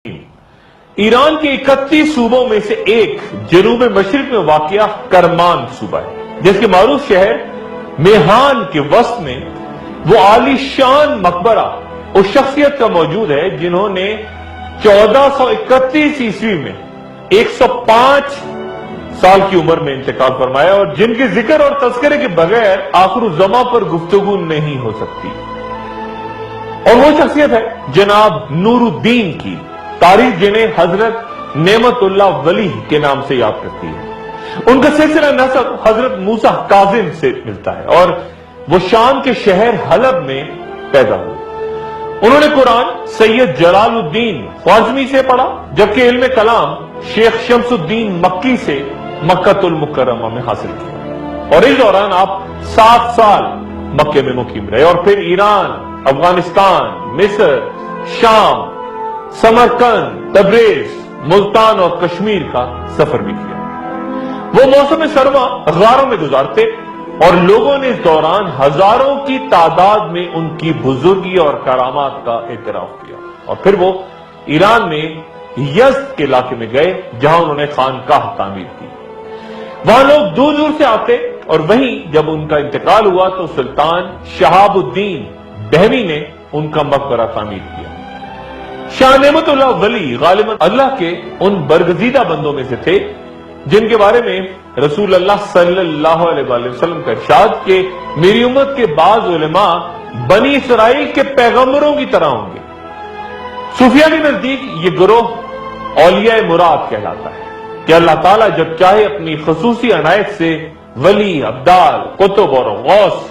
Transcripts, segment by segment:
ایران کے 31 صوبوں میں سے ایک جنوب مشرق میں واقع کرمان صوبہ ہے، جس کے معروف شہر میہان کے وسط میں وہ عالی شان مقبرہ اس شخصیت کا موجود ہے جنہوں نے 1431 عیسوی میں 105 سال کی عمر میں انتقال فرمایا، اور جن کے ذکر اور تذکرے کے بغیر آخر الزماں پر گفتگو نہیں ہو سکتی۔ اور وہ شخصیت ہے جناب نور الدین کی، تاریخ جنہیں حضرت نعمت اللہ ولی کے نام سے یاد کرتی ہے۔ ان کا سلسلہ نسب حضرت موسیٰ کاظم سے ملتا ہے، اور وہ شام کے شہر حلب میں پیدا ہوئے۔ انہوں نے قرآن سید جلال الدین خوازمی سے پڑھا، جبکہ علم کلام شیخ شمس الدین مکی سے مکہ المکرمہ میں حاصل کیا، اور اس دوران آپ 7 سال مکے میں مقیم رہے، اور پھر ایران، افغانستان، مصر، شام، سمرقند، تبریز، ملتان اور کشمیر کا سفر بھی کیا۔ وہ موسم سرما غاروں میں گزارتے، اور لوگوں نے اس دوران ہزاروں کی تعداد میں ان کی بزرگی اور کرامات کا اعتراف کیا، اور پھر وہ ایران میں یزد کے علاقے میں گئے، جہاں انہوں نے خانقاہ تعمیر کی۔ وہاں لوگ دور دور سے آتے، اور وہیں جب ان کا انتقال ہوا تو سلطان شہاب الدین بہمی نے ان کا مقبرہ تعمیر کیا۔ شاہ نعمت اللہ ولی غالباً اللہ کے ان برگزیدہ بندوں میں سے تھے جن کے بارے میں رسول اللہ صلی اللہ علیہ وآلہ وسلم کا ارشاد کہ میری امت کے بعض علماء بنی اسرائیل کے پیغمبروں کی طرح ہوں گے۔ صوفیہ کے نزدیک یہ گروہ اولیاء مراد کہلاتا ہے کہ اللہ تعالیٰ جب چاہے اپنی خصوصی عنایت سے ولی، ابدال، قطب اور غوث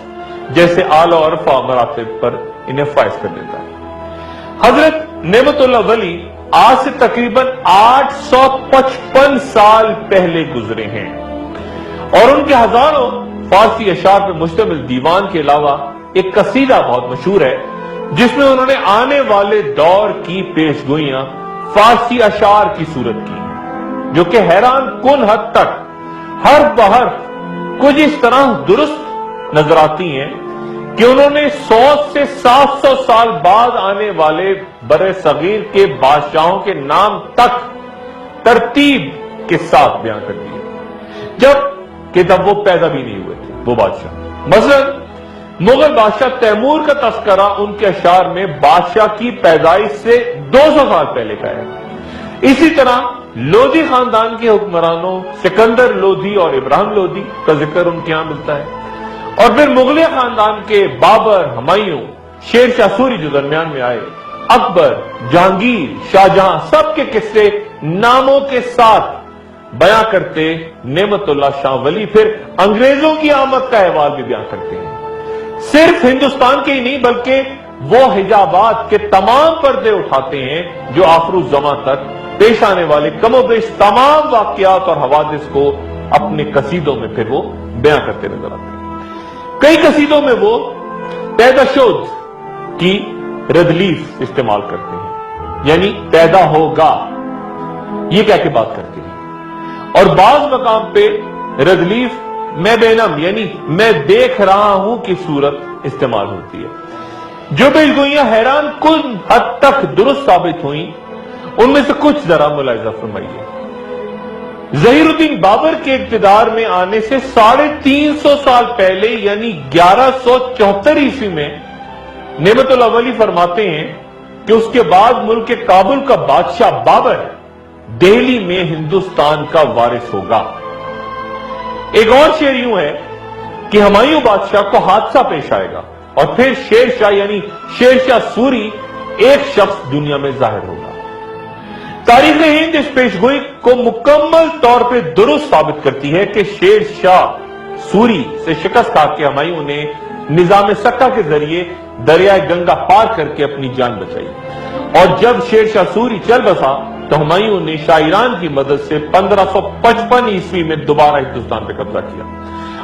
جیسے اعلی و عرفہ مراتب پر انہیں فائز کر دیتا ہے۔ حضرت نعمت اللہ ولی آج سے تقریباً 855 سال پہلے گزرے ہیں، اور ان کے ہزاروں فارسی اشعار پر مشتمل دیوان کے علاوہ ایک قصیدہ بہت مشہور ہے جس میں انہوں نے آنے والے دور کی پیشگوئیاں فارسی اشعار کی صورت کی ہیں، جو کہ حیران کن حد تک حرف بحرف کچھ اس طرح درست نظر آتی ہیں کہ انہوں نے 100 سے 700 سال بعد آنے والے بر صغیر کے بادشاہوں کے نام تک ترتیب کے ساتھ بیان کر دیے، جب وہ پیدا بھی نہیں ہوئے تھے وہ بادشاہ۔ مثلا مغل بادشاہ تیمور کا تذکرہ ان کے اشعار میں بادشاہ کی پیدائش سے 200 سال پہلے کا ہے۔ اسی طرح لودھی خاندان کے حکمرانوں سکندر لودھی اور ابراہیم لودھی کا ذکر ان کے ہاں ملتا ہے، اور پھر مغلیہ خاندان کے بابر، ہمایوں، شیر شاہ سوری جو درمیان میں آئے، اکبر، جہانگیر، شاہجہاں، سب کے قصے ناموں کے ساتھ بیان کرتے نعمت اللہ شاہ ولی پھر انگریزوں کی آمد کا احوال بھی بیان کرتے ہیں۔ صرف ہندوستان کے ہی نہیں بلکہ وہ حجابات کے تمام پردے اٹھاتے ہیں جو آخر الزماں تک پیش آنے والے کم و بیش تمام واقعات اور حوادث کو اپنے قصیدوں میں پھر وہ بیان کرتے نظر آتے ہیں۔ کئی قصیدوں میں وہ پیدا شد کی ردلیف استعمال کرتے ہیں، یعنی پیدا ہوگا یہ کہہ کے بات کرتے ہیں، اور بعض مقام پہ ردلیف میں بینم یعنی میں دیکھ رہا ہوں کی صورت استعمال ہوتی ہے۔ جو پیشگوئیاں حیران کن حد تک درست ثابت ہوئیں ان میں سے کچھ ذرا ملاحظہ فرمائیے۔ ظہیر الدین بابر کے اقتدار میں آنے سے 350 سال پہلے یعنی 1174 عیسوی میں نعمت اللہ ولی فرماتے ہیں کہ اس کے بعد ملک کابل کا بادشاہ بابر دہلی میں ہندوستان کا وارث ہوگا۔ ایک اور شعر یوں ہے کہ ہمایوں بادشاہ کو حادثہ پیش آئے گا، اور پھر شیر شاہ یعنی شیر شاہ سوری ایک شخص دنیا میں ظاہر ہوگا۔ تاریخ ہند اس پیشگوئی کو مکمل طور پہ درست ثابت کرتی ہے کہ شیر شاہ سوری سے شکست کھا کے ہمایوں نے نظام سکہ کے ذریعے دریائے گنگا پار کر کے اپنی جان بچائی، اور جب شیر شاہ سوری چل بسا تو ہمایوں نے شاہ ایران کی مدد سے 1555 عیسوی میں دوبارہ ہندوستان پہ قبضہ کیا،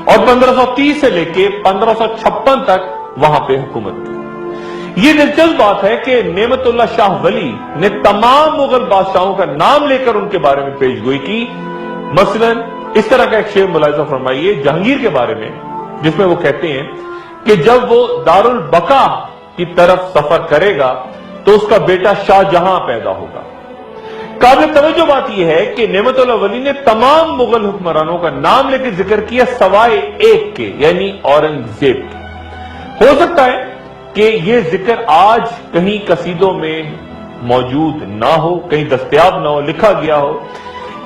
اور 1530 سے لے کے 1556 تک وہاں پہ حکومت کی۔ یہ دلچسپ بات ہے کہ نعمت اللہ شاہ ولی نے تمام مغل بادشاہوں کا نام لے کر ان کے بارے میں پیشگوئی کی۔ مثلا اس طرح کا ایک شعر ملاحظہ فرمائیے جہانگیر کے بارے میں، جس میں وہ کہتے ہیں کہ جب وہ دارالبقا کی طرف سفر کرے گا تو اس کا بیٹا شاہ جہاں پیدا ہوگا، قابل توجہ بات یہ ہے کہ نعمت اللہ ولی نے تمام مغل حکمرانوں کا نام لے کے ذکر کیا سوائے ایک کے، یعنی اورنگزیب کے۔ ہو سکتا ہے کہ یہ ذکر آج کہیں قصیدوں میں موجود نہ ہو، کہیں دستیاب نہ ہو، لکھا گیا ہو،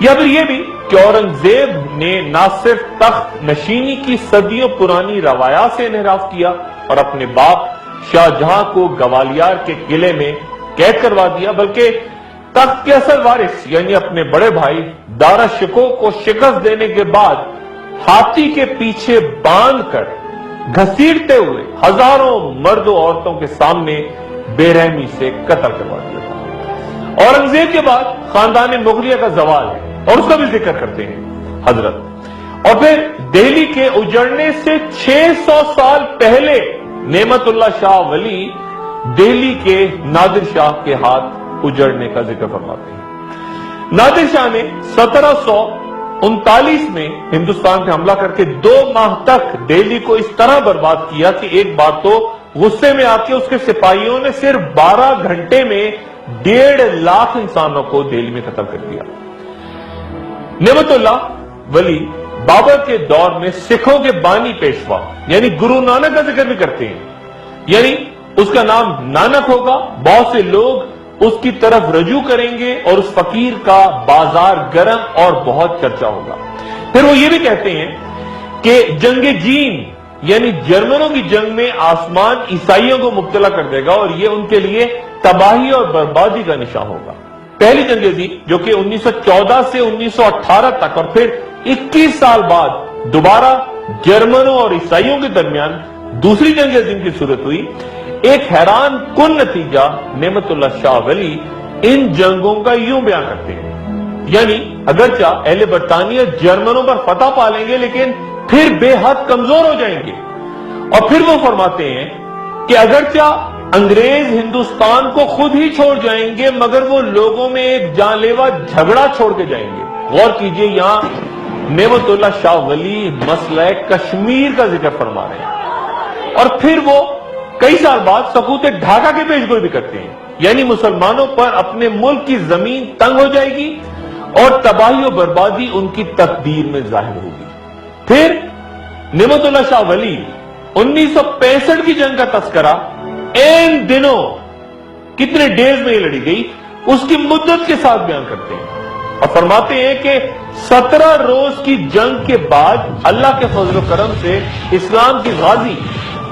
یا پھر یہ بھی کہ اورنگزیب نے نہ صرف تخت نشینی کی صدیوں پرانی روایات سے انحراف کیا اور اپنے باپ شاہ جہاں کو گوالیار کے قلعے میں قید کروا دیا، بلکہ تخت کے اصل وارث یعنی اپنے بڑے بھائی دارا شکوہ کو شکست دینے کے بعد ہاتھی کے پیچھے باندھ کر گھسیٹتے ہوئے ہزاروں مرد و عورتوں کے سامنے بے رحمی سے قتل کروا دیا تھا۔ اورنگزیب کے بعد خاندان مغلیہ کا زوال ہے اور اس کا بھی ذکر کرتے ہیں حضرت۔ اور پھر دہلی کے اجڑنے سے 600 سال پہلے نعمت اللہ شاہ ولی دہلی کے نادر شاہ کے ہاتھ اجڑنے کا ذکر فرماتے ہیں۔ نادر شاہ نے 1739 میں ہندوستان پہ حملہ کر کے 2 ماہ تک دہلی کو اس طرح برباد کیا کہ ایک بار تو غصے میں آ کے اس کے سپاہیوں نے صرف 12 گھنٹے میں 1.5 لاکھ انسانوں کو دہلی میں قتل کر دیا۔ نعمت اللہ ولی بابر کے دور میں سکھوں کے بانی پیشوا یعنی گرو نانک کا ذکر بھی کرتے ہیں، یعنی اس کا نام نانک ہوگا، بہت سے لوگ اس کی طرف رجوع کریں گے اور اس فقیر کا بازار گرم اور بہت چرچا ہوگا۔ پھر وہ یہ بھی کہتے ہیں کہ جنگ جین یعنی جرمنوں کی جنگ میں آسمان عیسائیوں کو مبتلا کر دے گا اور یہ ان کے لیے تباہی اور بربادی کا نشان ہوگا۔ پہلی جنگ عظیم جو کہ 1914 سے 1918 تک اور پھر 21 سال بعد دوبارہ جرمنوں اور عیسائیوں کے درمیان دوسری جنگ عظیم کی صورت ہوئی، ایک حیران کن نتیجہ نعمت اللہ شاہ ولی ان جنگوں کا یوں بیان کرتے ہیں، یعنی اگرچہ اہل برطانیہ جرمنوں پر فتح پا لیں گے لیکن پھر بے حد کمزور ہو جائیں گے، اور پھر وہ فرماتے ہیں کہ اگرچہ انگریز ہندوستان کو خود ہی چھوڑ جائیں گے مگر وہ لوگوں میں ایک جان لیوا جھگڑا چھوڑ کے جائیں گے۔ غور کیجئے، یہاں نعمت اللہ شاہ ولی مسئلہ کشمیر کا ذکر فرما رہے ہیں، اور پھر وہ کئی سال بعد سقوط ڈھاکہ کی پیش گوئی بھی کرتے ہیں، یعنی مسلمانوں پر اپنے ملک کی زمین تنگ ہو جائے گی اور تباہی و بربادی ان کی تقدیر میں ظاہر ہوگی۔ پھر نعمت اللہ شاہ ولی 1965 کی جنگ کا تذکرہ این دنوں کتنے ڈیز میں یہ لڑی گئی اس کی مدت کے ساتھ بیان کرتے ہیں اور فرماتے ہیں کہ 17 روز کی جنگ کے بعد اللہ کے فضل و کرم سے اسلام کی غازی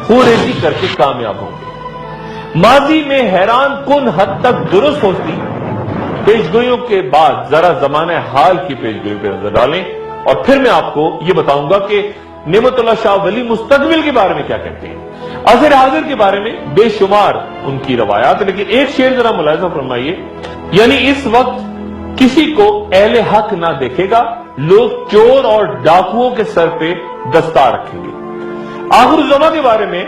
خوریزی کر کے کامیاب ہوں گے۔ ماضی میں حیران کن حد تک درست ہوتی پیشگوئیوں کے بعد ذرا زمانہ حال کی پیشگوئی پہ نظر ڈالیں اور پھر میں آپ کو یہ بتاؤں گا کہ نعمت اللہ شاہ ولی مستقبل کے بارے میں کیا کہتے ہیں۔ عصر حاضر کے بارے میں بے شمار ان کی روایات، لیکن ایک شعر ذرا ملاحظہ فرمائیے، یعنی اس وقت کسی کو اہل حق نہ دیکھے گا، لوگ چور اور ڈاکوؤں کے سر پہ دستار رکھیں گے۔ آخر الزماں کے بارے میں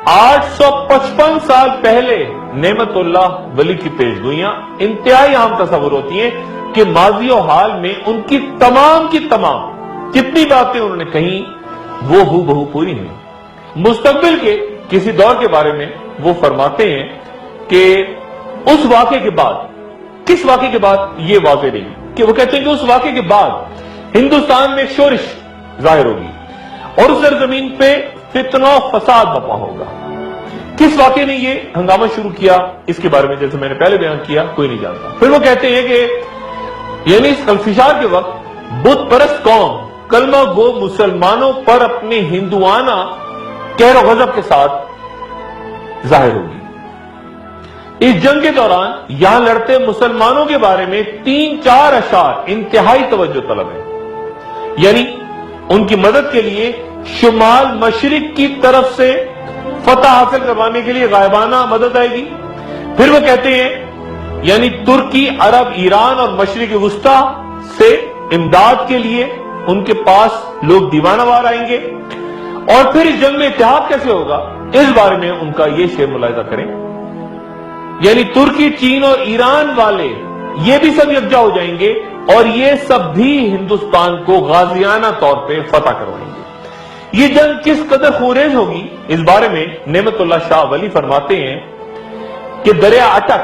855 سال پہلے نعمت اللہ ولی کی پیشگوئیاں انتہائی عام تصور ہوتی ہیں کہ ماضی و حال میں ان کی تمام جتنی باتیں انہوں نے کہیں وہ ہو بہو پوری ہوئی۔ مستقبل کے کسی دور کے بارے میں وہ فرماتے ہیں کہ اس واقعے کے بعد، کس واقعے کے بعد یہ واضح رہی کہ وہ کہتے ہیں کہ اس واقعے کے بعد ہندوستان میں ایک شورش ظاہر ہوگی اور اس سرزمین پہ فتنہ و فساد بپا ہوگا۔ کس واقعے نے یہ ہنگامہ شروع کیا اس کے بارے میں جیسے میں نے پہلے بیان کیا کوئی نہیں جانتا۔ پھر وہ کہتے ہیں کہ یعنی اس انفشار کے وقت بت پرست قوم کلمہ گو مسلمانوں پر اپنے ہندوانہ قہر و غضب کے ساتھ ظاہر ہوگی۔ اس جنگ کے دوران یہاں لڑتے مسلمانوں کے بارے میں 3-4 اشعار انتہائی توجہ طلب ہے، یعنی ان کی مدد کے لیے شمال مشرق کی طرف سے فتح حاصل کروانے کے لیے غائبانہ مدد آئے گی۔ پھر وہ کہتے ہیں یعنی ترکی، عرب، ایران اور مشرق وسطی سے امداد کے لیے ان کے پاس لوگ دیوانہ وار آئیں گے۔ اور پھر اس جنگ میں اتحاد کیسے ہوگا اس بارے میں ان کا یہ شعر ملاحظہ کریں، یعنی ترکی، چین اور ایران والے یہ بھی سب یکجا ہو جائیں گے اور یہ سب بھی ہندوستان کو غازیانہ طور پہ فتح کروائیں گے۔ یہ جنگ کس قدر خوریز ہوگی اس بارے میں نعمت اللہ شاہ ولی فرماتے ہیں کہ دریا اٹک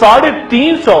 350